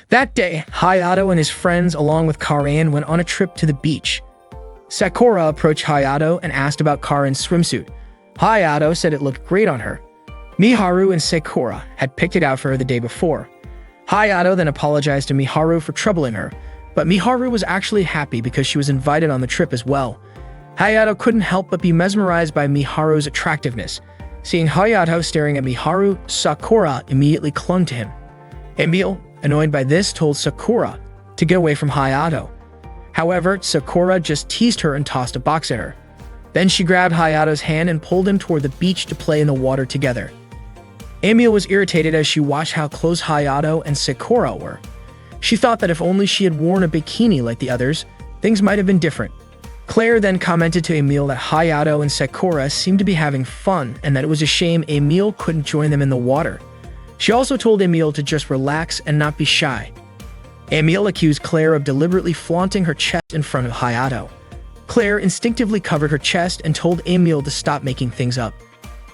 That day, Hayato and his friends along with Karen went on a trip to the beach. Sakura approached Hayato and asked about Karen's swimsuit. Hayato said it looked great on her. Miharu and Sakura had picked it out for her the day before. Hayato then apologized to Miharu for troubling her, but Miharu was actually happy because she was invited on the trip as well. Hayato couldn't help but be mesmerized by Miharu's attractiveness. Seeing Hayato staring at Miharu, Sakura immediately clung to him. Emil, annoyed by this, told Sakura to get away from Hayato. However, Sakura just teased her and tossed a box at her. Then she grabbed Hayato's hand and pulled him toward the beach to play in the water together. Emil was irritated as she watched how close Hayato and Sakura were. She thought that if only she had worn a bikini like the others, things might have been different. Claire then commented to Emil that Hayato and Sakura seemed to be having fun and that it was a shame Emil couldn't join them in the water. She also told Emil to just relax and not be shy. Emil accused Claire of deliberately flaunting her chest in front of Hayato. Claire instinctively covered her chest and told Emil to stop making things up.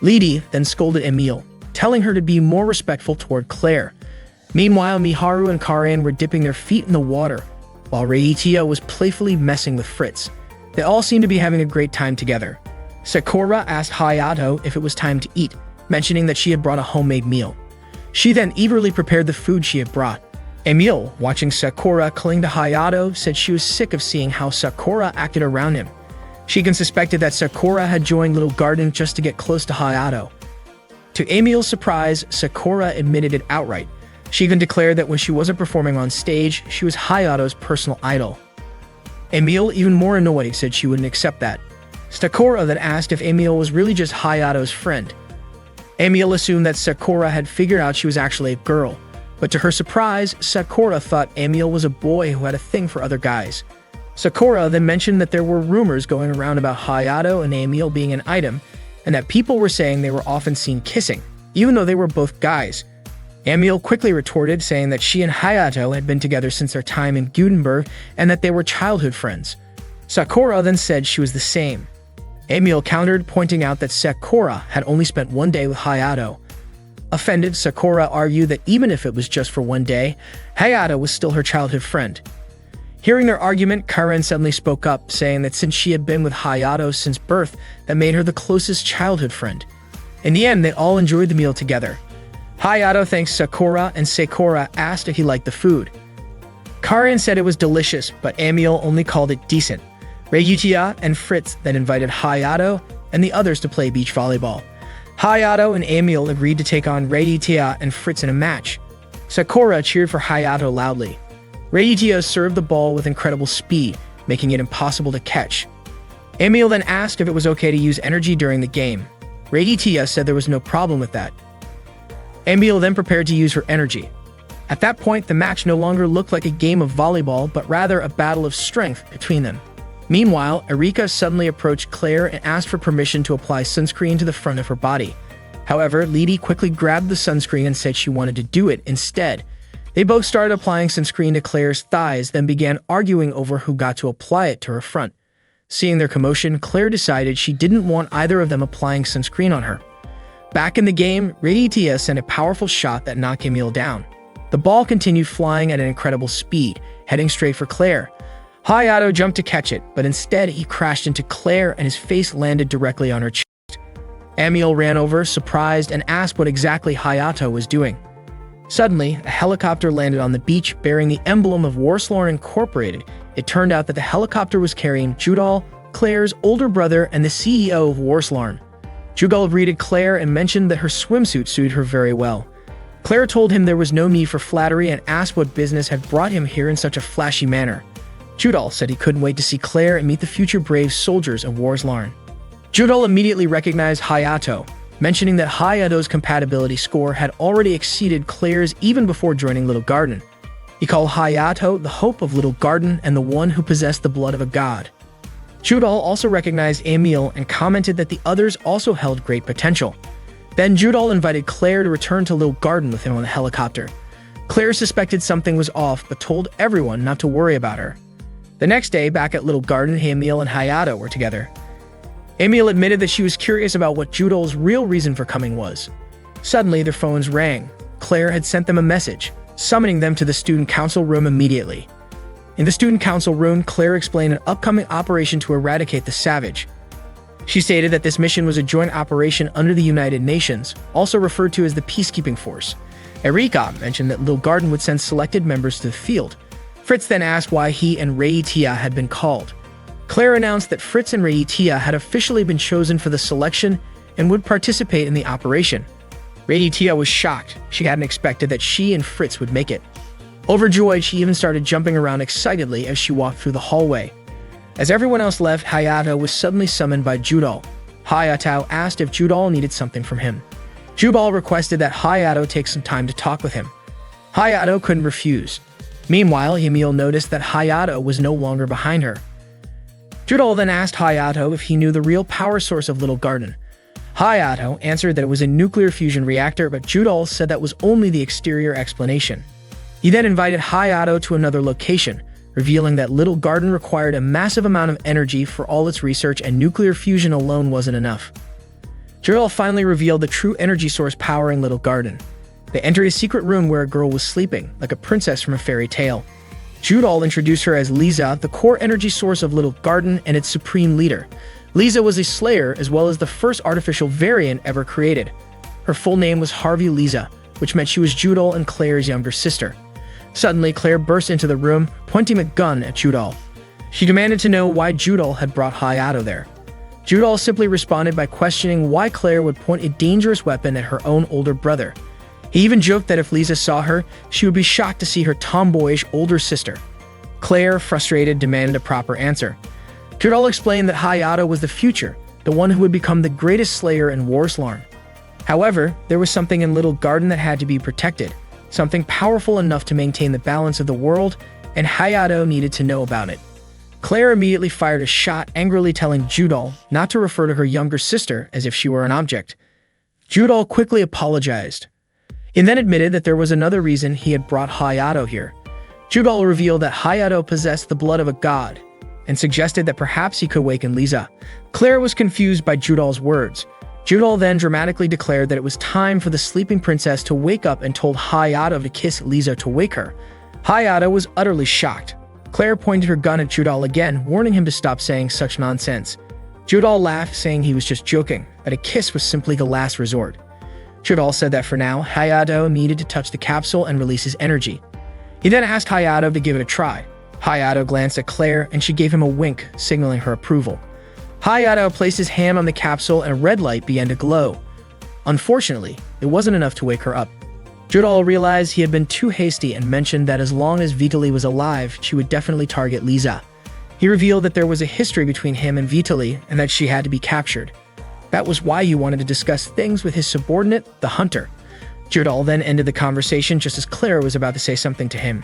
Lady then scolded Emil, telling her to be more respectful toward Claire. Meanwhile, Miharu and Karen were dipping their feet in the water, while Reiichia was playfully messing with Fritz. They all seemed to be having a great time together. Sakura asked Hayato if it was time to eat, mentioning that she had brought a homemade meal. She then eagerly prepared the food she had brought. Emil, watching Sakura cling to Hayato, said she was sick of seeing how Sakura acted around him. She even suspected that Sakura had joined Little Garden just to get close to Hayato. To Emil's surprise, Sakura admitted it outright. She even declared that when she wasn't performing on stage, she was Hayato's personal idol. Emil, even more annoyed, said she wouldn't accept that. Sakura then asked if Emil was really just Hayato's friend. Emil assumed that Sakura had figured out she was actually a girl, but to her surprise, Sakura thought Emil was a boy who had a thing for other guys. Sakura then mentioned that there were rumors going around about Hayato and Emil being an item, and that people were saying they were often seen kissing, even though they were both guys. Emil quickly retorted, saying that she and Hayato had been together since their time in Gutenberg and that they were childhood friends. Sakura then said she was the same. Emil countered, pointing out that Sakura had only spent one day with Hayato. Offended, Sakura argued that even if it was just for one day, Hayato was still her childhood friend. Hearing their argument, Karen suddenly spoke up, saying that since she had been with Hayato since birth, that made her the closest childhood friend. In the end, they all enjoyed the meal together. Hayato thanked Sakura, and Sakura asked if he liked the food. Karen said it was delicious, but Emil only called it decent. Reiichia and Fritz then invited Hayato and the others to play beach volleyball. Hayato and Emil agreed to take on Reiichia and Fritz in a match. Sakura cheered for Hayato loudly. Reiichia served the ball with incredible speed, making it impossible to catch. Emil then asked if it was okay to use energy during the game. Reiichia said there was no problem with that. Emil then prepared to use her energy. At that point, the match no longer looked like a game of volleyball, but rather a battle of strength between them. Meanwhile, Erika suddenly approached Claire and asked for permission to apply sunscreen to the front of her body. However, Lady quickly grabbed the sunscreen and said she wanted to do it instead. They both started applying sunscreen to Claire's thighs, then began arguing over who got to apply it to her front. Seeing their commotion, Claire decided she didn't want either of them applying sunscreen on her. Back in the game, Reiichia sent a powerful shot that knocked Emil down. The ball continued flying at an incredible speed, heading straight for Claire. Hayato jumped to catch it, but instead he crashed into Claire and his face landed directly on her chest. Emil ran over, surprised, and asked what exactly Hayato was doing. Suddenly, a helicopter landed on the beach bearing the emblem of Warslorn Incorporated. It turned out that the helicopter was carrying Judal, Claire's older brother and the CEO of Warslorn. Judal greeted Claire and mentioned that her swimsuit suited her very well. Claire told him there was no need for flattery and asked what business had brought him here in such a flashy manner. Judal said he couldn't wait to see Claire and meet the future brave soldiers of Warslorn. Judal immediately recognized Hayato, mentioning that Hayato's compatibility score had already exceeded Claire's even before joining Little Garden. He called Hayato the hope of Little Garden and the one who possessed the blood of a god. Judal also recognized Emil and commented that the others also held great potential. Then Judal invited Claire to return to Little Garden with him on the helicopter. Claire suspected something was off but told everyone not to worry about her. The next day, back at Little Garden, Emil and Hayato were together. Emil admitted that she was curious about what Judal's real reason for coming was. Suddenly, their phones rang. Claire had sent them a message. summoning them to the student council room immediately. In the student council room, Claire explained an upcoming operation to eradicate the savage. She stated that this mission was a joint operation under the United Nations, also referred to as the Peacekeeping Force. Erika mentioned that Lil Garden would send selected members to the field. Fritz then asked why he and Reitia had been called. Claire announced that Fritz and Reitia had officially been chosen for the selection and would participate in the operation. Reitia was shocked. She hadn't expected that she and Fritz would make it. Overjoyed, she even started jumping around excitedly as she walked through the hallway. As everyone else left, Hayato was suddenly summoned by Judal. Hayato asked if Judal needed something from him. Judal requested that Hayato take some time to talk with him. Hayato couldn't refuse. Meanwhile, Emil noticed that Hayato was no longer behind her. Judal then asked Hayato if he knew the real power source of Little Garden. Hayato answered that it was a nuclear fusion reactor, but Judal said that was only the exterior explanation. He then invited Hayato to another location, revealing that Little Garden required a massive amount of energy for all its research and nuclear fusion alone wasn't enough. Judal finally revealed the true energy source powering Little Garden. They entered a secret room where a girl was sleeping, like a princess from a fairy tale. Judal introduced her as Liza, the core energy source of Little Garden and its supreme leader. Liza was a slayer as well as the first artificial variant ever created. Her full name was Harvey Liza, which meant she was Judal and Claire's younger sister. Suddenly, Claire burst into the room, pointing a gun at Judal. She demanded to know why Judal had brought Hayato there. Judal simply responded by questioning why Claire would point a dangerous weapon at her own older brother. He even joked that if Liza saw her, she would be shocked to see her tomboyish older sister. Claire, frustrated, demanded a proper answer. Judal explained that Hayato was the future, the one who would become the greatest slayer in Warslarn. However, there was something in Little Garden that had to be protected, something powerful enough to maintain the balance of the world, and Hayato needed to know about it. Claire immediately fired a shot, angrily telling Judal not to refer to her younger sister as if she were an object. Judal quickly apologized, and then admitted that there was another reason he had brought Hayato here. Judal revealed that Hayato possessed the blood of a god, and suggested that perhaps he could awaken Liza. Claire was confused by Judal's words. Judal then dramatically declared that it was time for the sleeping princess to wake up and told Hayato to kiss Liza to wake her. Hayato was utterly shocked. Claire pointed her gun at Judal again, warning him to stop saying such nonsense. Judal laughed, saying he was just joking, that a kiss was simply the last resort. Judal said that for now, Hayato needed to touch the capsule and release his energy. He then asked Hayato to give it a try. Hayato glanced at Claire, and she gave him a wink, signaling her approval. Hayato placed his hand on the capsule and a red light began to glow. Unfortunately, it wasn't enough to wake her up. Judal realized he had been too hasty and mentioned that as long as Vitaly was alive, she would definitely target Liza. He revealed that there was a history between him and Vitaly and that she had to be captured. That was why he wanted to discuss things with his subordinate, the Hunter. Judal then ended the conversation just as Claire was about to say something to him.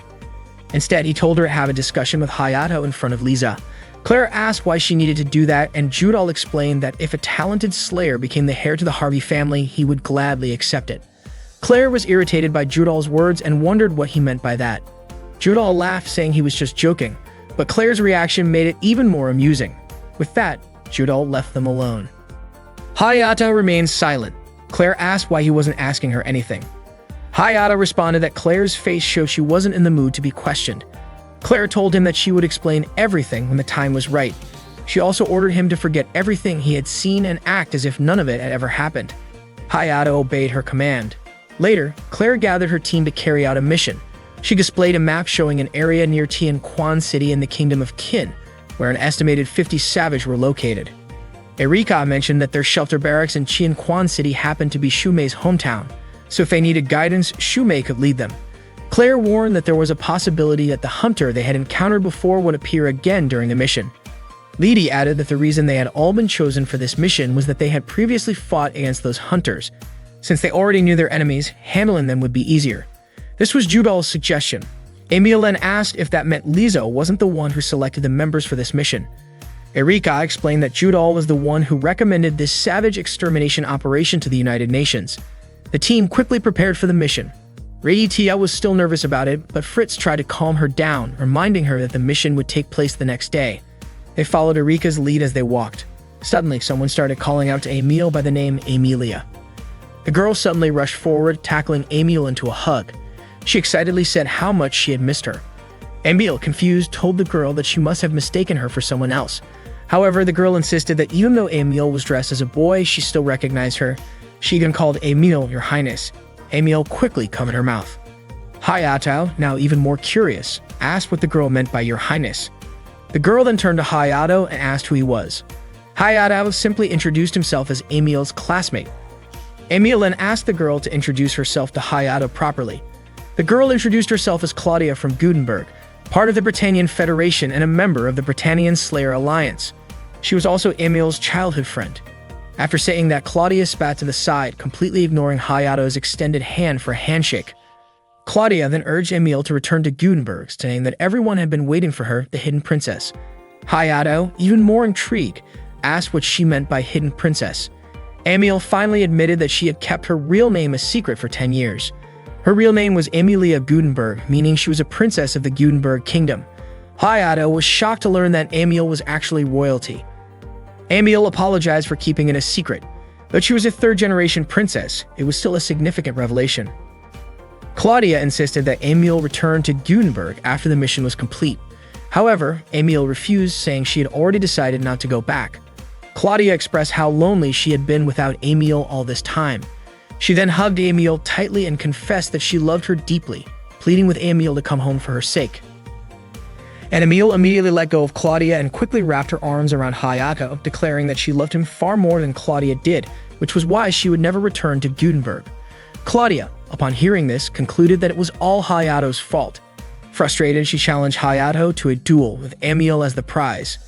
Instead, he told her to have a discussion with Hayato in front of Liza. Claire asked why she needed to do that, and Judal explained that if a talented slayer became the heir to the Harvey family, he would gladly accept it. Claire was irritated by Judal's words and wondered what he meant by that. Judal laughed, saying he was just joking, but Claire's reaction made it even more amusing. With that, Judal left them alone. Hayato remained silent. Claire asked why he wasn't asking her anything. Hayato responded that Claire's face showed she wasn't in the mood to be questioned. Claire told him that she would explain everything when the time was right. She also ordered him to forget everything he had seen and act as if none of it had ever happened. Hayato obeyed her command. Later, Claire gathered her team to carry out a mission. She displayed a map showing an area near Tian Quan City in the Kingdom of Qin, where an estimated 50 Savage were located. Erika mentioned that their shelter barracks in Tian Quan City happened to be Shumei's hometown, so if they needed guidance, Shumei could lead them. Claire warned that there was a possibility that the hunter they had encountered before would appear again during the mission. Lidi added that the reason they had all been chosen for this mission was that they had previously fought against those hunters. Since they already knew their enemies, handling them would be easier. This was Judal's suggestion. Emil then asked if that meant Liza wasn't the one who selected the members for this mission. Erika explained that Judal was the one who recommended this savage extermination operation to the United Nations. The team quickly prepared for the mission. Reitia was still nervous about it, but Fritz tried to calm her down, reminding her that the mission would take place the next day. They followed Erika's lead as they walked. Suddenly, someone started calling out to Emil by the name Emilia. The girl suddenly rushed forward, tackling Emil into a hug. She excitedly said how much she had missed her. Emil, confused, told the girl that she must have mistaken her for someone else. However, the girl insisted that even though Emil was dressed as a boy, she still recognized her. She even called Emil Your Highness. Emil quickly covered her mouth. Hayato, now even more curious, asked what the girl meant by Your Highness. The girl then turned to Hayato and asked who he was. Hayato simply introduced himself as Emil's classmate. Emil then asked the girl to introduce herself to Hayato properly. The girl introduced herself as Claudia from Gutenberg, part of the Britannian Federation and a member of the Britannian Slayer Alliance. She was also Emil's childhood friend. After saying that, Claudia spat to the side, completely ignoring Hayato's extended hand for a handshake. Claudia then urged Emil to return to Gutenberg, saying that everyone had been waiting for her, the hidden princess. Hayato, even more intrigued, asked what she meant by hidden princess. Emil finally admitted that she had kept her real name a secret for 10 years. Her real name was Emilia Gutenberg, meaning she was a princess of the Gutenberg kingdom. Hayato was shocked to learn that Emil was actually royalty. Emil apologized for keeping it a secret. Though she was a third-generation princess, it was still a significant revelation. Claudia insisted that Emil return to Gutenberg after the mission was complete. However, Emil refused, saying she had already decided not to go back. Claudia expressed how lonely she had been without Emil all this time. She then hugged Emil tightly and confessed that she loved her deeply, pleading with Emil to come home for her sake. And Emil immediately let go of Claudia and quickly wrapped her arms around Hayato, declaring that she loved him far more than Claudia did, which was why she would never return to Gutenberg. Claudia, upon hearing this, concluded that it was all Hayato's fault. Frustrated, she challenged Hayato to a duel with Emil as the prize.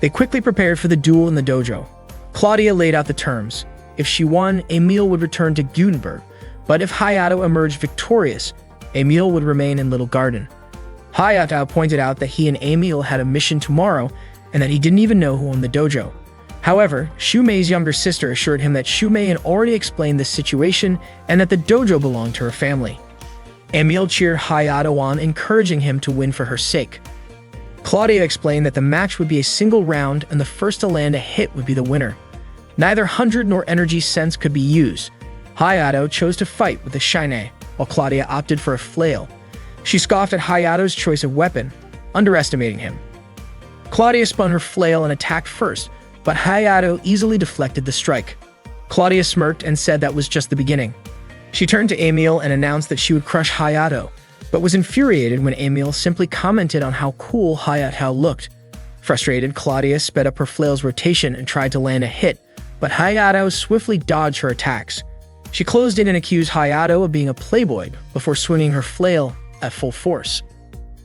They quickly prepared for the duel in the dojo. Claudia laid out the terms. If she won, Emil would return to Gutenberg, but if Hayato emerged victorious, Emil would remain in Little Garden. Hayato pointed out that he and Emil had a mission tomorrow and that he didn't even know who owned the dojo. However, Shumei's younger sister assured him that Shumei had already explained this situation and that the dojo belonged to her family. Emil cheered Hayato on, encouraging him to win for her sake. Claudia explained that the match would be a single round and the first to land a hit would be the winner. Neither 100 nor energy sense could be used. Hayato chose to fight with the shine, while Claudia opted for a flail. She scoffed at Hayato's choice of weapon, underestimating him. Claudia spun her flail and attacked first, but Hayato easily deflected the strike. Claudia smirked and said that was just the beginning. She turned to Emil and announced that she would crush Hayato, but was infuriated when Emil simply commented on how cool Hayato looked. Frustrated, Claudia sped up her flail's rotation and tried to land a hit, but Hayato swiftly dodged her attacks. She closed in and accused Hayato of being a playboy before swinging her flail at full force.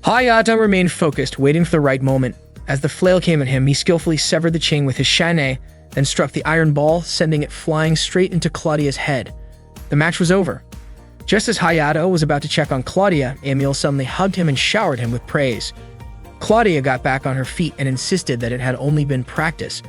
Hayato remained focused, waiting for the right moment. As the flail came at him, he skillfully severed the chain with his shine, then struck the iron ball, sending it flying straight into Claudia's head. The match was over. Just as Hayato was about to check on Claudia, Emil suddenly hugged him and showered him with praise. Claudia got back on her feet and insisted that it had only been practice.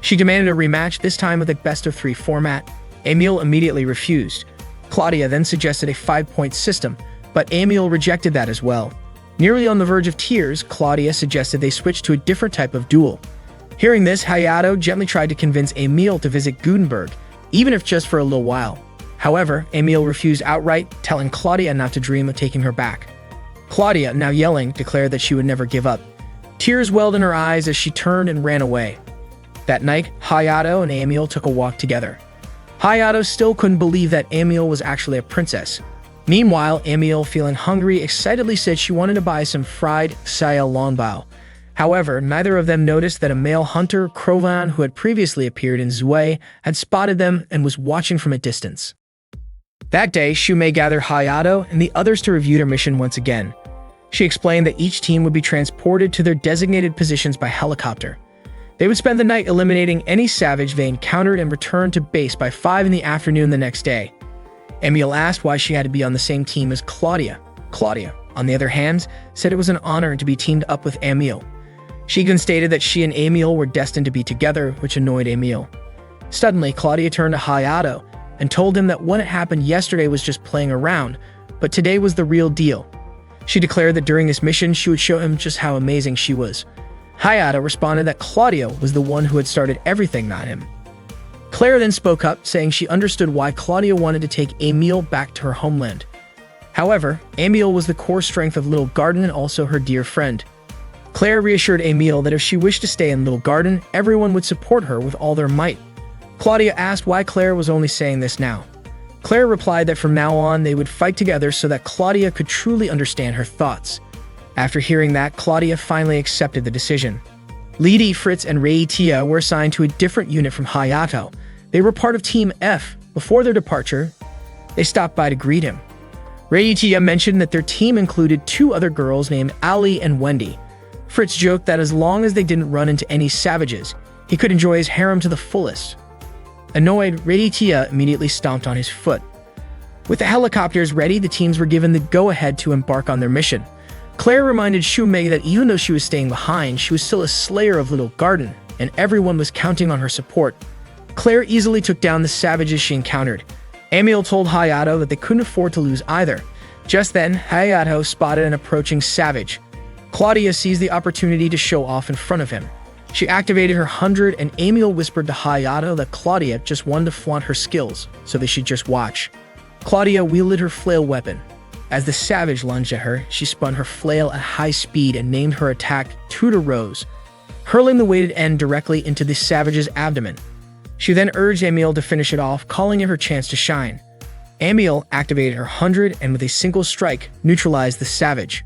She demanded a rematch, this time with a best-of-3 format. Emil immediately refused. Claudia then suggested a 5-point system, but Emil rejected that as well. Nearly on the verge of tears, Claudia suggested they switch to a different type of duel. Hearing this, Hayato gently tried to convince Emil to visit Gutenberg, even if just for a little while. However, Emil refused outright, telling Claudia not to dream of taking her back. Claudia, now yelling, declared that she would never give up. Tears welled in her eyes as she turned and ran away. That night, Hayato and Emil took a walk together. Hayato still couldn't believe that Emil was actually a princess. Meanwhile, Emil, feeling hungry, excitedly said she wanted to buy some fried Xiao Longbao. However, neither of them noticed that a male hunter, Krovan, who had previously appeared in Zui, had spotted them and was watching from a distance. That day, Shumei gathered Hayato and the others to review their mission once again. She explained that each team would be transported to their designated positions by helicopter. They would spend the night eliminating any savage they encountered and return to base by 5 in the afternoon the next day. Emil asked why she had to be on the same team as Claudia. Claudia, on the other hand, said it was an honor to be teamed up with Emil. She even stated that she and Emil were destined to be together, which annoyed Emil. Suddenly, Claudia turned to Hayato and told him that what had happened yesterday was just playing around, but today was the real deal. She declared that during this mission, she would show him just how amazing she was. Hayato responded that Claudia was the one who had started everything, not him. Claire then spoke up, saying she understood why Claudia wanted to take Emil back to her homeland. However, Emil was the core strength of Little Garden and also her dear friend. Claire reassured Emil that if she wished to stay in Little Garden, everyone would support her with all their might. Claudia asked why Claire was only saying this now. Claire replied that from now on they would fight together so that Claudia could truly understand her thoughts. After hearing that, Claudia finally accepted the decision. Lidi, Fritz, and Reitia were assigned to a different unit from Hayato. They were part of Team F. Before their departure, they stopped by to greet him. Reitia mentioned that their team included 2 other girls named Ali and Wendy. Fritz joked that as long as they didn't run into any savages, he could enjoy his harem to the fullest. Annoyed, Reitia immediately stomped on his foot. With the helicopters ready, the teams were given the go-ahead to embark on their mission. Claire reminded Shumei that even though she was staying behind, she was still a slayer of Little Garden, and everyone was counting on her support. Claire easily took down the savages she encountered. Emil told Hayato that they couldn't afford to lose either. Just then, Hayato spotted an approaching savage. Claudia seized the opportunity to show off in front of him. She activated her 100 and Emil whispered to Hayato that Claudia just wanted to flaunt her skills, so they should just watch. Claudia wielded her flail weapon. As the savage lunged at her, she spun her flail at high speed and named her attack Tudor Rose, hurling the weighted end directly into the savage's abdomen. She then urged Emil to finish it off, calling it her chance to shine. Emil activated her 100 and with a single strike, neutralized the savage.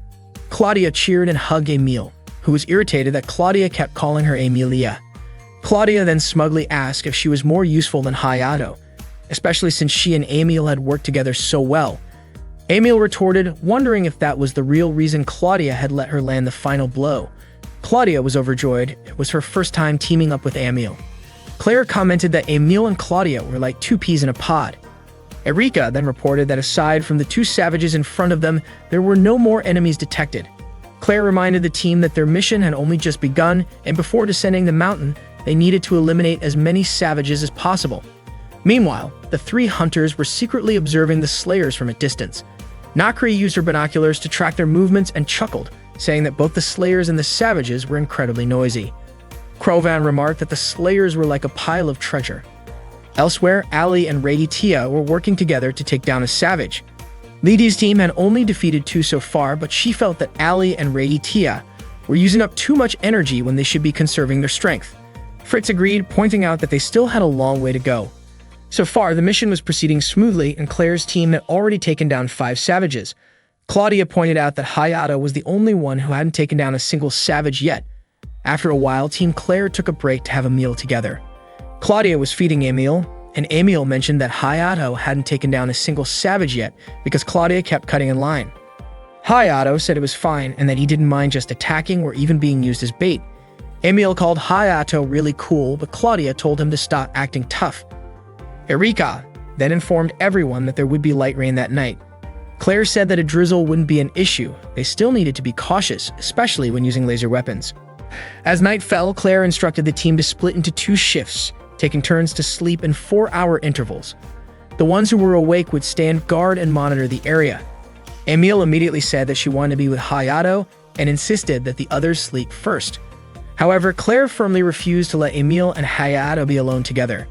Claudia cheered and hugged Emil, who was irritated that Claudia kept calling her Emilia. Claudia then smugly asked if she was more useful than Hayato, especially since she and Emil had worked together so well. Emil retorted, wondering if that was the real reason Claudia had let her land the final blow. Claudia was overjoyed. It was her first time teaming up with Emil. Claire commented that Emil and Claudia were like 2 peas in a pod. Erika then reported that aside from the 2 savages in front of them, there were no more enemies detected. Claire reminded the team that their mission had only just begun, and before descending the mountain, they needed to eliminate as many savages as possible. Meanwhile, the 3 hunters were secretly observing the slayers from a distance. Nakri used her binoculars to track their movements and chuckled, saying that both the slayers and the savages were incredibly noisy. Krovan remarked that the slayers were like a pile of treasure. Elsewhere, Ali and Reitia were working together to take down a savage. Lidi's team had only defeated 2 so far, but she felt that Ali and Reitia were using up too much energy when they should be conserving their strength. Fritz agreed, pointing out that they still had a long way to go. So far, the mission was proceeding smoothly, and Claire's team had already taken down 5 savages. Claudia pointed out that Hayato was the only one who hadn't taken down a single savage yet. After a while, Team Claire took a break to have a meal together. Claudia was feeding Emil, and Emil mentioned that Hayato hadn't taken down a single savage yet because Claudia kept cutting in line. Hayato said it was fine and that he didn't mind just attacking or even being used as bait. Emil called Hayato really cool, but Claudia told him to stop acting tough. Erika then informed everyone that there would be light rain that night. Claire said that a drizzle wouldn't be an issue. They still needed to be cautious, especially when using laser weapons. As night fell, Claire instructed the team to split into 2 shifts, taking turns to sleep in 4-hour intervals. The ones who were awake would stand guard and monitor the area. Emil immediately said that she wanted to be with Hayato and insisted that the others sleep first. However, Claire firmly refused to let Emil and Hayato be alone together.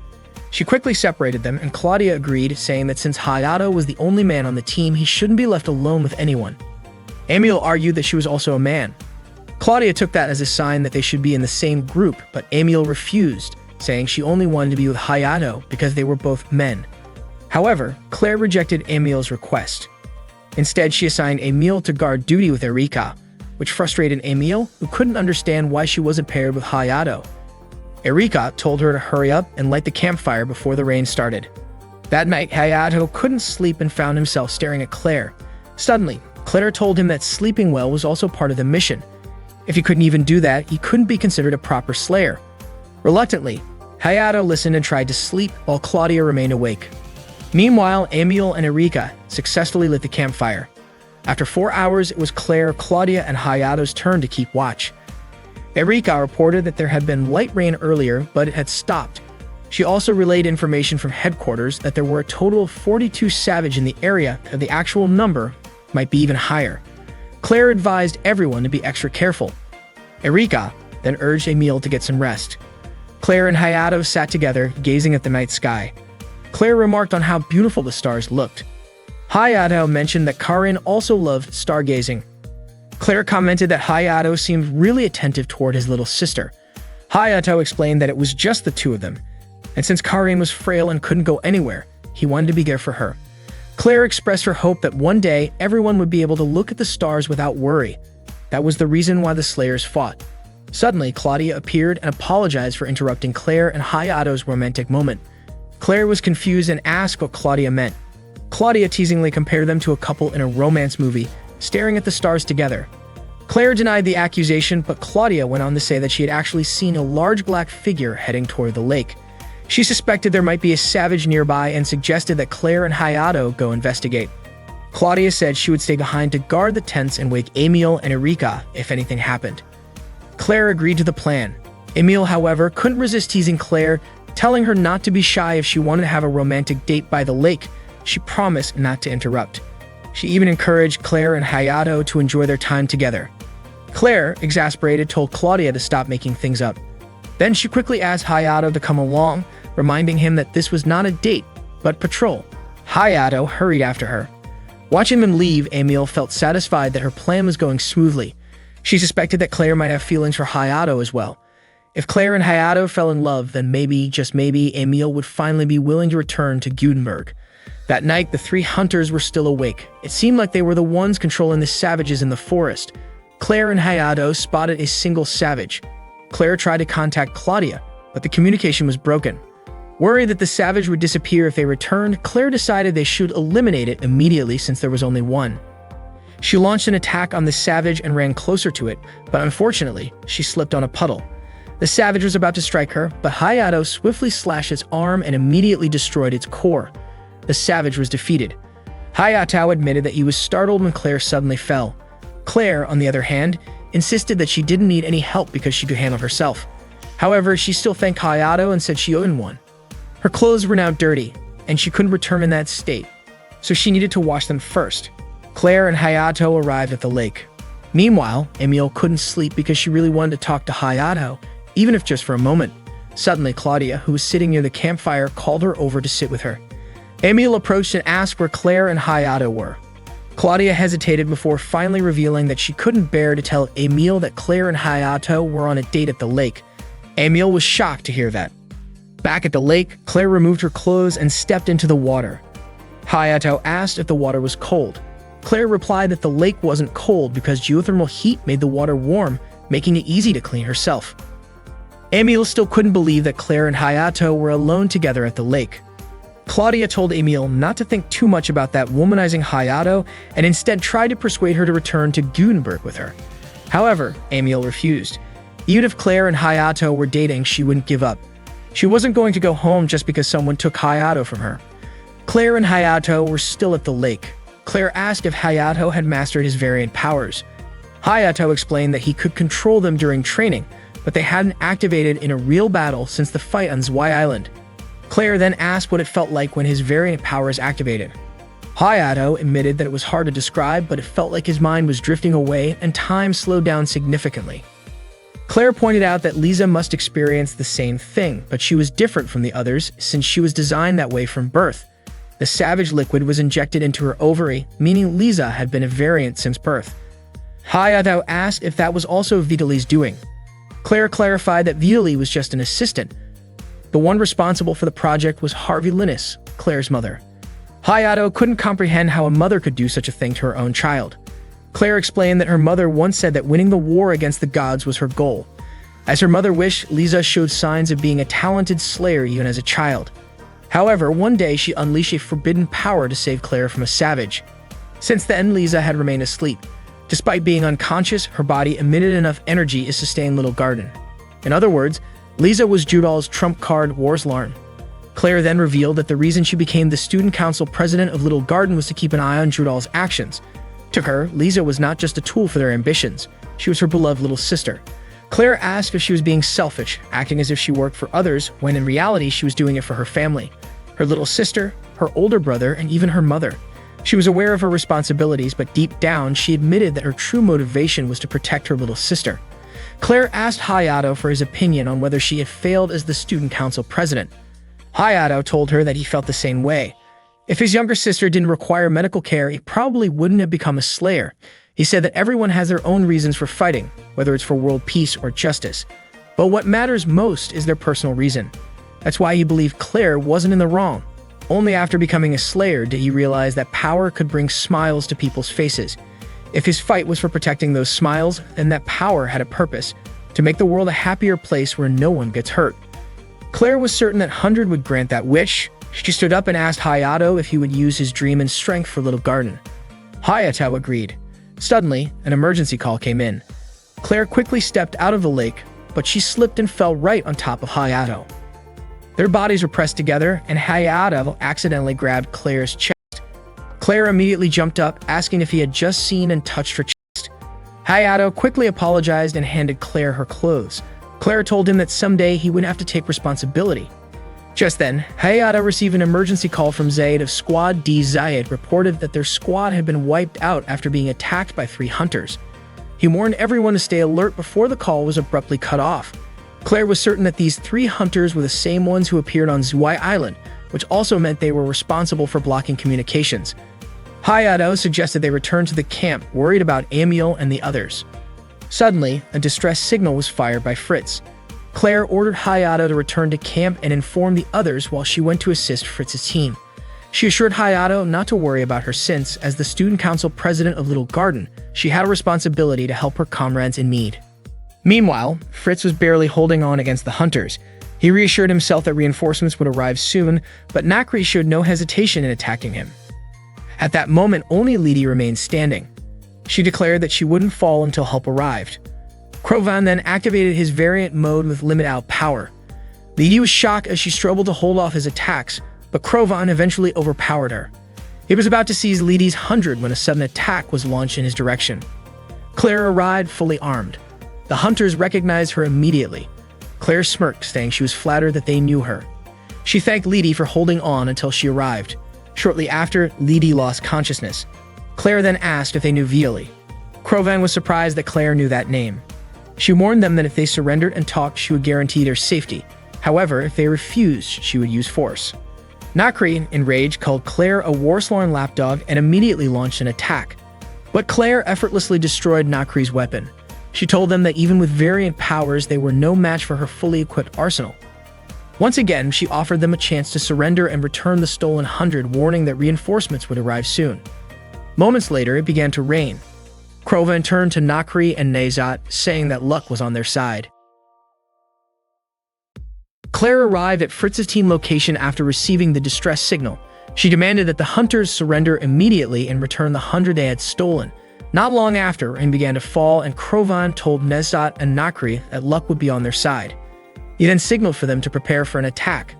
She quickly separated them, and Claudia agreed, saying that since Hayato was the only man on the team, he shouldn't be left alone with anyone. Emil argued that she was also a man. Claudia took that as a sign that they should be in the same group, but Emil refused, saying she only wanted to be with Hayato because they were both men. However, Claire rejected Emil's request. Instead, she assigned Emil to guard duty with Erika, which frustrated Emil, who couldn't understand why she wasn't paired with Hayato. Erika told her to hurry up and light the campfire before the rain started. That night, Hayato couldn't sleep and found himself staring at Claire. Suddenly, Claire told him that sleeping well was also part of the mission. If he couldn't even do that, he couldn't be considered a proper slayer. Reluctantly, Hayato listened and tried to sleep while Claudia remained awake. Meanwhile, Emil and Erika successfully lit the campfire. After 4 hours, it was Claire, Claudia, and Hayato's turn to keep watch. Erika reported that there had been light rain earlier, but it had stopped. She also relayed information from headquarters that there were a total of 42 savage in the area, and the actual number might be even higher. Claire advised everyone to be extra careful. Erika then urged Emil to get some rest. Claire and Hayato sat together, gazing at the night sky. Claire remarked on how beautiful the stars looked. Hayato mentioned that Karin also loved stargazing. Claire commented that Hayato seemed really attentive toward his little sister. Hayato explained that it was just the two of them, and since Karin was frail and couldn't go anywhere, he wanted to be there for her. Claire expressed her hope that one day everyone would be able to look at the stars without worry. That was the reason why the Slayers fought. Suddenly, Claudia appeared and apologized for interrupting Claire and Hayato's romantic moment. Claire was confused and asked what Claudia meant. Claudia teasingly compared them to a couple in a romance movie, staring at the stars together. Claire denied the accusation, but Claudia went on to say that she had actually seen a large black figure heading toward the lake. She suspected there might be a savage nearby and suggested that Claire and Hayato go investigate. Claudia said she would stay behind to guard the tents and wake Emil and Erika if anything happened. Claire agreed to the plan. Emil, however, couldn't resist teasing Claire, telling her not to be shy if she wanted to have a romantic date by the lake. She promised not to interrupt. She even encouraged Claire and Hayato to enjoy their time together. Claire, exasperated, told Claudia to stop making things up. Then she quickly asked Hayato to come along, reminding him that this was not a date, but patrol. Hayato hurried after her. Watching them leave, Emil felt satisfied that her plan was going smoothly. She suspected that Claire might have feelings for Hayato as well. If Claire and Hayato fell in love, then maybe, just maybe, Emil would finally be willing to return to Gutenberg. That night, the three hunters were still awake. It seemed like they were the ones controlling the savages in the forest. Claire and Hayato spotted a single savage. Claire tried to contact Claudia, but the communication was broken. Worried that the savage would disappear if they returned, Claire decided they should eliminate it immediately since there was only one. She launched an attack on the savage and ran closer to it, but unfortunately, she slipped on a puddle. The savage was about to strike her, but Hayato swiftly slashed its arm and immediately destroyed its core. The savage was defeated. Hayato admitted that he was startled when Claire suddenly fell. Claire, on the other hand, insisted that she didn't need any help because she could handle herself. However, she still thanked Hayato and said she owed him one. Her clothes were now dirty, and she couldn't return in that state, so she needed to wash them first. Claire and Hayato arrived at the lake. Meanwhile, Emil couldn't sleep because she really wanted to talk to Hayato, even if just for a moment. Suddenly, Claudia, who was sitting near the campfire, called her over to sit with her. Emil approached and asked where Claire and Hayato were. Claudia hesitated before finally revealing that she couldn't bear to tell Emil that Claire and Hayato were on a date at the lake. Emil was shocked to hear that. Back at the lake, Claire removed her clothes and stepped into the water. Hayato asked if the water was cold. Claire replied that the lake wasn't cold because geothermal heat made the water warm, making it easy to clean herself. Emil still couldn't believe that Claire and Hayato were alone together at the lake. Claudia told Emil not to think too much about that womanizing Hayato and instead tried to persuade her to return to Gutenberg with her. However, Emil refused. Even if Claire and Hayato were dating, she wouldn't give up. She wasn't going to go home just because someone took Hayato from her. Claire and Hayato were still at the lake. Claire asked if Hayato had mastered his variant powers. Hayato explained that he could control them during training, but they hadn't activated in a real battle since the fight on Zwei Island. Claire then asked what it felt like when his variant powers activated. Hayato admitted that it was hard to describe, but it felt like his mind was drifting away and time slowed down significantly. Claire pointed out that Lisa must experience the same thing, but she was different from the others since she was designed that way from birth. The savage liquid was injected into her ovary, meaning Lisa had been a variant since birth. Hayato asked if that was also Vitali's doing. Claire clarified that Vitali was just an assistant. The one responsible for the project was Harvey Linus, Claire's mother. Hayato couldn't comprehend how a mother could do such a thing to her own child. Claire explained that her mother once said that winning the war against the gods was her goal. As her mother wished, Lisa showed signs of being a talented slayer even as a child. However, one day she unleashed a forbidden power to save Claire from a savage. Since then, Lisa had remained asleep. Despite being unconscious, her body emitted enough energy to sustain Little Garden. In other words, Lisa was Judal's trump card Warslarn. Claire then revealed that the reason she became the student council president of Little Garden was to keep an eye on Judal's actions. To her, Lisa was not just a tool for their ambitions. She was her beloved little sister. Claire asked if she was being selfish, acting as if she worked for others, when in reality she was doing it for her family. Her little sister, her older brother, and even her mother. She was aware of her responsibilities, but deep down, she admitted that her true motivation was to protect her little sister. Claire asked Hayato for his opinion on whether she had failed as the student council president. Hayato told her that he felt the same way. If his younger sister didn't require medical care, he probably wouldn't have become a slayer. He said that everyone has their own reasons for fighting, whether it's for world peace or justice. But what matters most is their personal reason. That's why he believed Claire wasn't in the wrong. Only after becoming a slayer did he realize that power could bring smiles to people's faces. If his fight was for protecting those smiles, then that power had a purpose, to make the world a happier place where no one gets hurt. Claire was certain that 100 would grant that wish. She stood up and asked Hayato if he would use his dream and strength for Little Garden. Hayato agreed. Suddenly, an emergency call came in. Claire quickly stepped out of the lake, but she slipped and fell right on top of Hayato. Their bodies were pressed together, and Hayato accidentally grabbed Claire's chest. Claire immediately jumped up, asking if he had just seen and touched her chest. Hayato quickly apologized and handed Claire her clothes. Claire told him that someday he would have to take responsibility. Just then, Hayato received an emergency call from Zayed of Squad D. Zayed reported that their squad had been wiped out after being attacked by 3 hunters. He warned everyone to stay alert before the call was abruptly cut off. Claire was certain that these 3 hunters were the same ones who appeared on Zwei Island, which also meant they were responsible for blocking communications. Hayato suggested they return to the camp, worried about Amiel and the others. Suddenly, a distress signal was fired by Fritz. Claire ordered Hayato to return to camp and inform the others while she went to assist Fritz's team. She assured Hayato not to worry about her since, as the student council president of Little Garden, she had a responsibility to help her comrades in need. Meanwhile, Fritz was barely holding on against the hunters. He reassured himself that reinforcements would arrive soon, but Nakri showed no hesitation in attacking him. At that moment, only Lidi remained standing. She declared that she wouldn't fall until help arrived. Krovan then activated his variant mode with limit-out power. Lidi was shocked as she struggled to hold off his attacks, but Krovan eventually overpowered her. He was about to seize Lidi's 100 when a sudden attack was launched in his direction. Claire arrived fully armed. The hunters recognized her immediately. Claire smirked, saying she was flattered that they knew her. She thanked Lidi for holding on until she arrived. Shortly after, Lidi lost consciousness. Claire then asked if they knew Violi. Krovan was surprised that Claire knew that name. She warned them that if they surrendered and talked, she would guarantee their safety. However, if they refused, she would use force. Nakri, enraged, called Claire a war-sworn lapdog and immediately launched an attack. But Claire effortlessly destroyed Nakri's weapon. She told them that even with variant powers, they were no match for her fully equipped arsenal. Once again, she offered them a chance to surrender and return the stolen 100, warning that reinforcements would arrive soon. Moments later, it began to rain. Krovan turned to Nakri and Nezat, saying that luck was on their side. Claire arrived at Fritz's team location after receiving the distress signal. She demanded that the hunters surrender immediately and return the 100 they had stolen. Not long after, rain began to fall, and Krovan told Nezat and Nakri that luck would be on their side. He then signaled for them to prepare for an attack.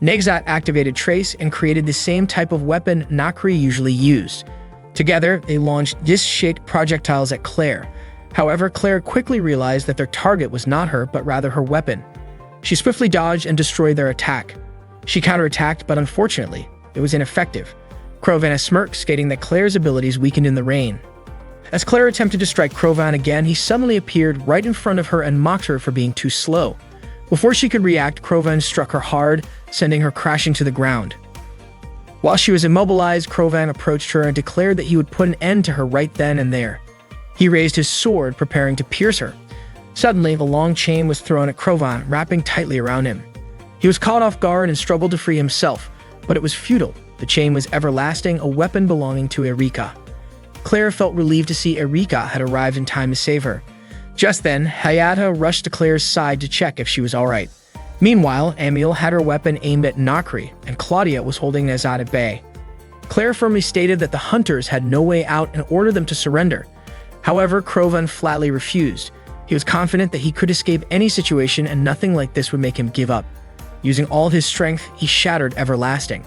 Nezat activated Trace and created the same type of weapon Nakri usually used. Together, they launched disc-shaped projectiles at Claire. However, Claire quickly realized that their target was not her, but rather her weapon. She swiftly dodged and destroyed their attack. She counterattacked, but unfortunately, it was ineffective. Krovan smirked, stating that Claire's abilities weakened in the rain. As Claire attempted to strike Krovan again, he suddenly appeared right in front of her and mocked her for being too slow. Before she could react, Krovan struck her hard, sending her crashing to the ground. While she was immobilized, Krovan approached her and declared that he would put an end to her right then and there. He raised his sword, preparing to pierce her. Suddenly, the long chain was thrown at Krovan, wrapping tightly around him. He was caught off guard and struggled to free himself, but it was futile. The chain was everlasting, a weapon belonging to Erika. Claire felt relieved to see Erika had arrived in time to save her. Just then, Hayato rushed to Claire's side to check if she was alright. Meanwhile, Amiel had her weapon aimed at Nakri, and Claudia was holding Nezat at bay. Claire firmly stated that the hunters had no way out and ordered them to surrender. However, Krovan flatly refused. He was confident that he could escape any situation and nothing like this would make him give up. Using all his strength, he shattered Everlasting.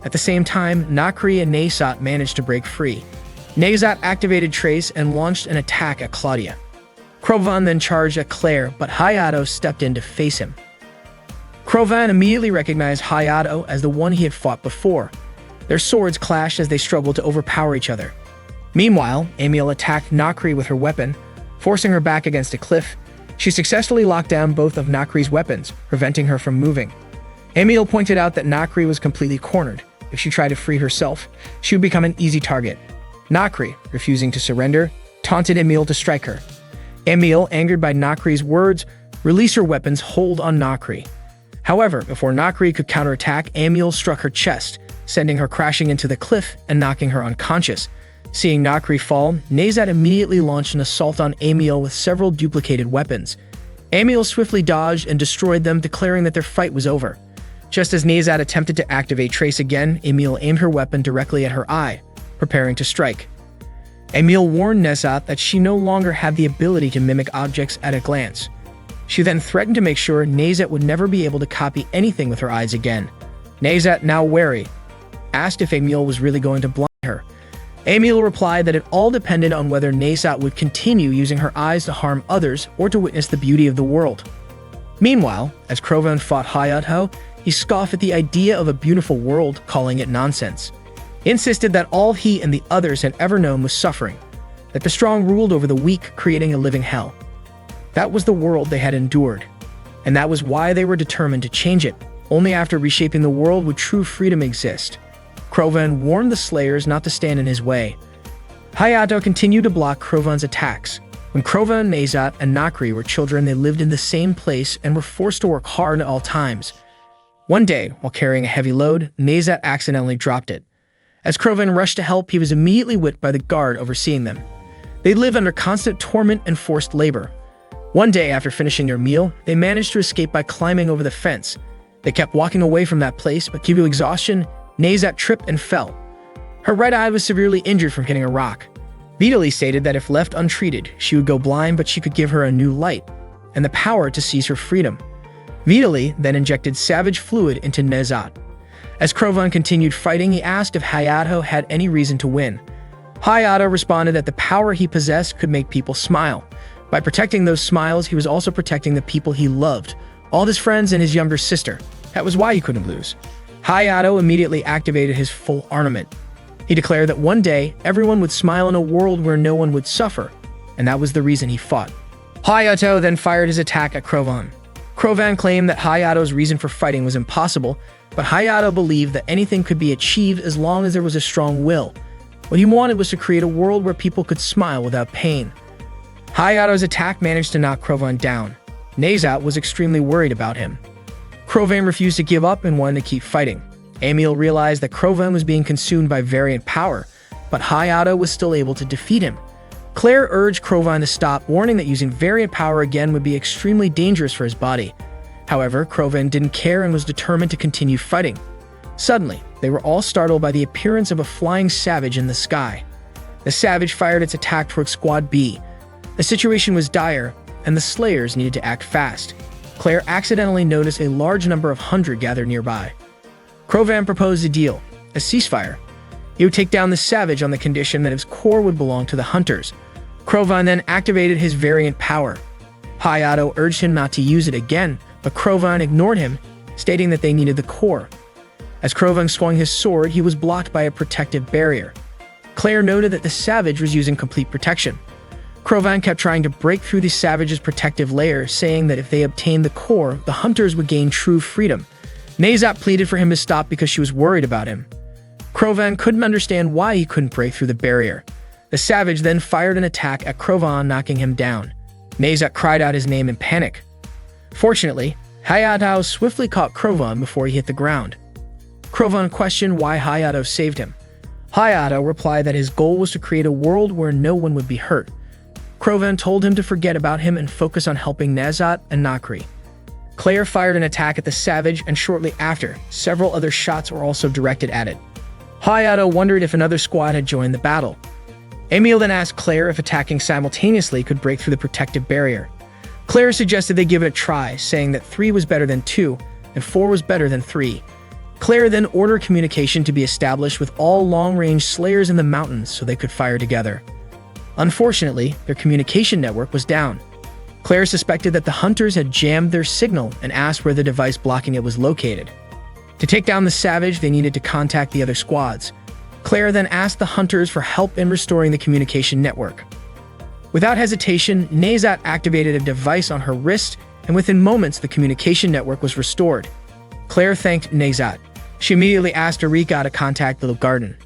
At the same time, Nakri and Nezat managed to break free. Nezat activated Trace and launched an attack at Claudia. Krovan then charged at Claire, but Hayato stepped in to face him. Krovan immediately recognized Hayato as the one he had fought before. Their swords clashed as they struggled to overpower each other. Meanwhile, Amiel attacked Nakri with her weapon, forcing her back against a cliff. She successfully locked down both of Nakri's weapons, preventing her from moving. Amiel pointed out that Nakri was completely cornered. if she tried to free herself, she would become an easy target. Nakri, refusing to surrender, taunted Emil to strike her. Emil, angered by Nakri's words, released her weapon's hold on Nakri. However, before Nakri could counterattack, Emil struck her chest, sending her crashing into the cliff and knocking her unconscious. Seeing Nakri fall, Nezat immediately launched an assault on Emil with several duplicated weapons. Emil swiftly dodged and destroyed them, declaring that their fight was over. Just as Nezat attempted to activate Trace again, Emil aimed her weapon directly at her eye, preparing to strike. Emil warned Nezat that she no longer had the ability to mimic objects at a glance. She then threatened to make sure Nezat would never be able to copy anything with her eyes again. Nezat, now wary, asked if Emil was really going to blind her. Emil replied that it all depended on whether Nezat would continue using her eyes to harm others or to witness the beauty of the world. Meanwhile, as Krovan fought Hayato, he scoffed at the idea of a beautiful world, calling it nonsense. He insisted that all he and the others had ever known was suffering, that the strong ruled over the weak, creating a living hell. That was the world they had endured, and that was why they were determined to change it. Only after reshaping the world would true freedom exist. Krovan warned the Slayers not to stand in his way. Hayato continued to block Krovan's attacks. When Krovan, Nezat, and Nakri were children, they lived in the same place and were forced to work hard at all times. One day, while carrying a heavy load, Nezat accidentally dropped it. As Krovan rushed to help, he was immediately whipped by the guard overseeing them. They lived under constant torment and forced labor. One day, after finishing their meal, they managed to escape by climbing over the fence. They kept walking away from that place, but due to exhaustion, Nezat tripped and fell. Her right eye was severely injured from hitting a rock. Vitali stated that if left untreated, she would go blind, but she could give her a new light and the power to seize her freedom. Vitali then injected savage fluid into Nezat. As Krovan continued fighting, he asked if Hayato had any reason to win. Hayato responded that the power he possessed could make people smile. By protecting those smiles, he was also protecting the people he loved, all his friends and his younger sister. That was why he couldn't lose. Hayato immediately activated his full armament. He declared that one day, everyone would smile in a world where no one would suffer, and that was the reason he fought. Hayato then fired his attack at Krovan. Krovan claimed that Hayato's reason for fighting was impossible, but Hayato believed that anything could be achieved as long as there was a strong will. What he wanted was to create a world where people could smile without pain. Hayato's attack managed to knock Krovan down. Nezat was extremely worried about him. Krovan refused to give up and wanted to keep fighting. Emil realized that Krovan was being consumed by variant power, but Hayato was still able to defeat him. Claire urged Krovan to stop, warning that using variant power again would be extremely dangerous for his body. However, Krovan didn't care and was determined to continue fighting. Suddenly, they were all startled by the appearance of a flying savage in the sky. The savage fired its attack towards Squad B. The situation was dire, and the Slayers needed to act fast. Claire accidentally noticed a large number of Hundred gathered nearby. Krovan proposed a deal, a ceasefire. He would take down the savage on the condition that his core would belong to the Hunters. Krovan then activated his variant power. Hayato urged him not to use it again, but Krovan ignored him, stating that they needed the core. As Krovan swung his sword, he was blocked by a protective barrier. Claire noted that the savage was using complete protection. Krovan kept trying to break through the savage's protective layer, saying that if they obtained the core, the Hunters would gain true freedom. Nezat pleaded for him to stop because she was worried about him. Krovan couldn't understand why he couldn't break through the barrier. The savage then fired an attack at Krovan, knocking him down. Nezat cried out his name in panic. Fortunately, Hayato swiftly caught Krovan before he hit the ground. Krovan questioned why Hayato saved him. Hayato replied that his goal was to create a world where no one would be hurt. Krovan told him to forget about him and focus on helping Nezat and Nakri. Claire fired an attack at the savage, and shortly after, several other shots were also directed at it. Hayato wondered if another squad had joined the battle. Emil then asked Claire if attacking simultaneously could break through the protective barrier. Claire suggested they give it a try, saying that 3 was better than 2, and 4 was better than 3. Claire then ordered communication to be established with all long-range Slayers in the mountains so they could fire together. Unfortunately, their communication network was down. Claire suspected that the Hunters had jammed their signal and asked where the device blocking it was located. To take down the savage, they needed to contact the other squads. Claire then asked the Hunters for help in restoring the communication network. Without hesitation, Nezat activated a device on her wrist, and within moments, the communication network was restored. Claire thanked Nezat. She immediately asked Erika to contact Little Garden.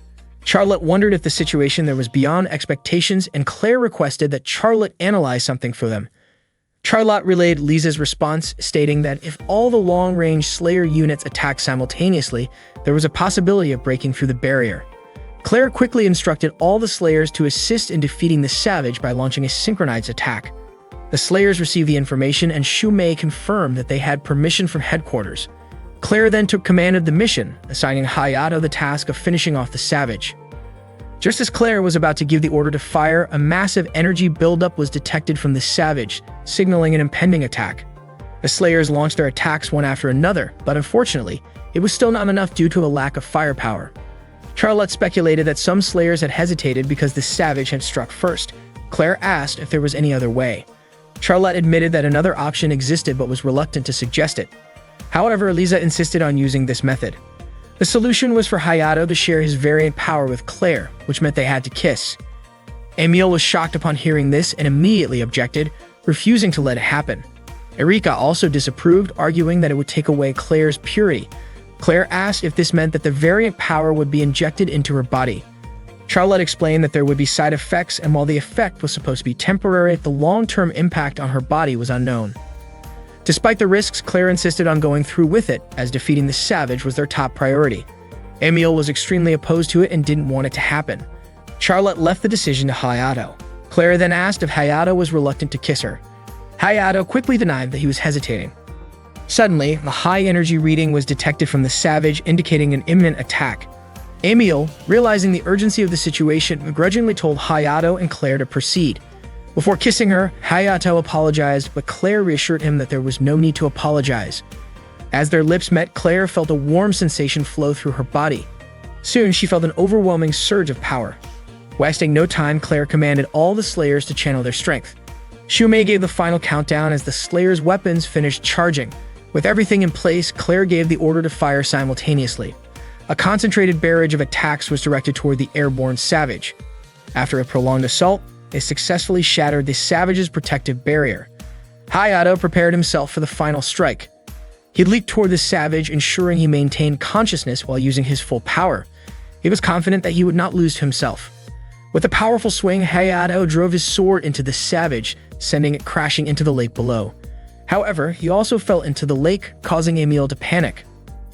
Charlotte wondered if the situation there was beyond expectations, and Claire requested that Charlotte analyze something for them. Charlotte relayed Lisa's response, stating that if all the long-range Slayer units attacked simultaneously, there was a possibility of breaking through the barrier. Claire quickly instructed all the Slayers to assist in defeating the Savage by launching a synchronized attack. The Slayers received the information, and Shumei confirmed that they had permission from headquarters. Claire then took command of the mission, assigning Hayato the task of finishing off the Savage. Just as Claire was about to give the order to fire, a massive energy buildup was detected from the Savage, signaling an impending attack. The Slayers launched their attacks one after another, but unfortunately, it was still not enough due to a lack of firepower. Charlotte speculated that some Slayers had hesitated because the Savage had struck first. Claire asked if there was any other way. Charlotte admitted that another option existed but was reluctant to suggest it. However, Lisa insisted on using this method. The solution was for Hayato to share his variant power with Claire, which meant they had to kiss. Emil was shocked upon hearing this and immediately objected, refusing to let it happen. Erika also disapproved, arguing that it would take away Claire's purity. Claire asked if this meant that the variant power would be injected into her body. Charlotte explained that there would be side effects, and while the effect was supposed to be temporary, the long-term impact on her body was unknown. Despite the risks, Claire insisted on going through with it, as defeating the Savage was their top priority. Emil was extremely opposed to it and didn't want it to happen. Charlotte left the decision to Hayato. Claire then asked if Hayato was reluctant to kiss her. Hayato quickly denied that he was hesitating. Suddenly, the high-energy reading was detected from the Savage, indicating an imminent attack. Emil, realizing the urgency of the situation, begrudgingly told Hayato and Claire to proceed. Before kissing her, Hayato apologized, but Claire reassured him that there was no need to apologize. As their lips met, Claire felt a warm sensation flow through her body. Soon, she felt an overwhelming surge of power. Wasting no time, Claire commanded all the Slayers to channel their strength. Shumei gave the final countdown as the Slayers' weapons finished charging. With everything in place, Claire gave the order to fire simultaneously. A concentrated barrage of attacks was directed toward the airborne Savage. After a prolonged assault, they successfully shattered the Savage's protective barrier. Hayato prepared himself for the final strike. He leaped toward the Savage, ensuring he maintained consciousness while using his full power. He was confident that he would not lose to himself. With a powerful swing, Hayato drove his sword into the Savage, sending it crashing into the lake below. However, he also fell into the lake, causing Emil to panic.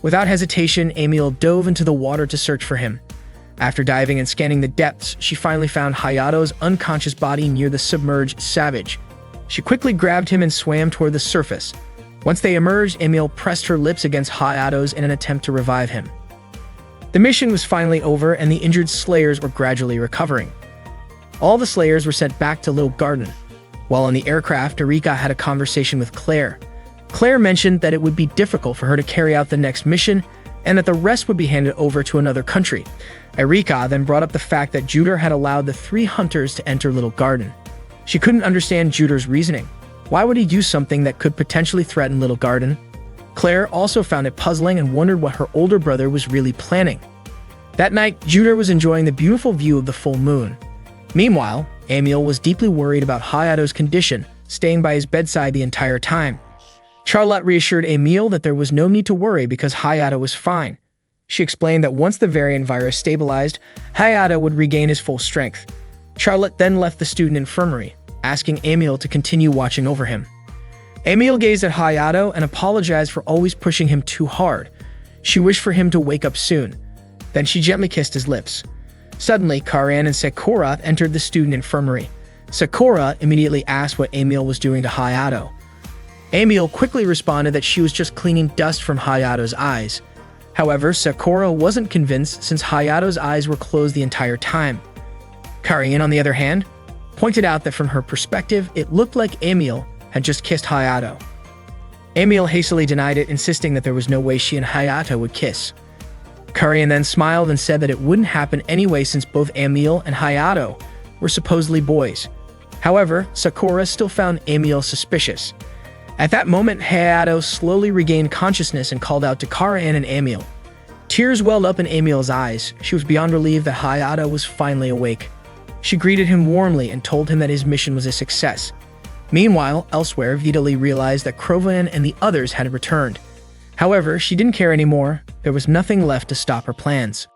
Without hesitation, Emil dove into the water to search for him. After diving and scanning the depths, she finally found Hayato's unconscious body near the submerged Savage. She quickly grabbed him and swam toward the surface. Once they emerged, Emil pressed her lips against Hayato's in an attempt to revive him. The mission was finally over, and the injured Slayers were gradually recovering. All the Slayers were sent back to Little Garden. While on the aircraft, Erika had a conversation with Claire. Claire mentioned that it would be difficult for her to carry out the next mission, and that the rest would be handed over to another country. Erika then brought up the fact that Juder had allowed the 3 hunters to enter Little Garden. She couldn't understand Juder's reasoning. Why would he do something that could potentially threaten Little Garden? Claire also found it puzzling and wondered what her older brother was really planning. That night, Juder was enjoying the beautiful view of the full moon. Meanwhile, Emil was deeply worried about Hayato's condition, staying by his bedside the entire time. Charlotte reassured Emil that there was no need to worry because Hayato was fine. She explained that once the variant virus stabilized, Hayato would regain his full strength. Charlotte then left the student infirmary, asking Emil to continue watching over him. Emil gazed at Hayato and apologized for always pushing him too hard. She wished for him to wake up soon. Then she gently kissed his lips. Suddenly, Karan and Sakura entered the student infirmary. Sakura immediately asked what Emil was doing to Hayato. Emil quickly responded that she was just cleaning dust from Hayato's eyes. However, Sakura wasn't convinced since Hayato's eyes were closed the entire time. Karan, on the other hand, pointed out that from her perspective, it looked like Emil had just kissed Hayato. Emil hastily denied it, insisting that there was no way she and Hayato would kiss. Karan then smiled and said that it wouldn't happen anyway since both Emil and Hayato were supposedly boys. However, Sakura still found Emil suspicious. At that moment, Hayato slowly regained consciousness and called out to Karan and Emil. Tears welled up in Emil's eyes. She was beyond relieved that Hayato was finally awake. She greeted him warmly and told him that his mission was a success. Meanwhile, elsewhere, Vitaly realized that Krovan and the others had returned. However, she didn't care anymore. There was nothing left to stop her plans.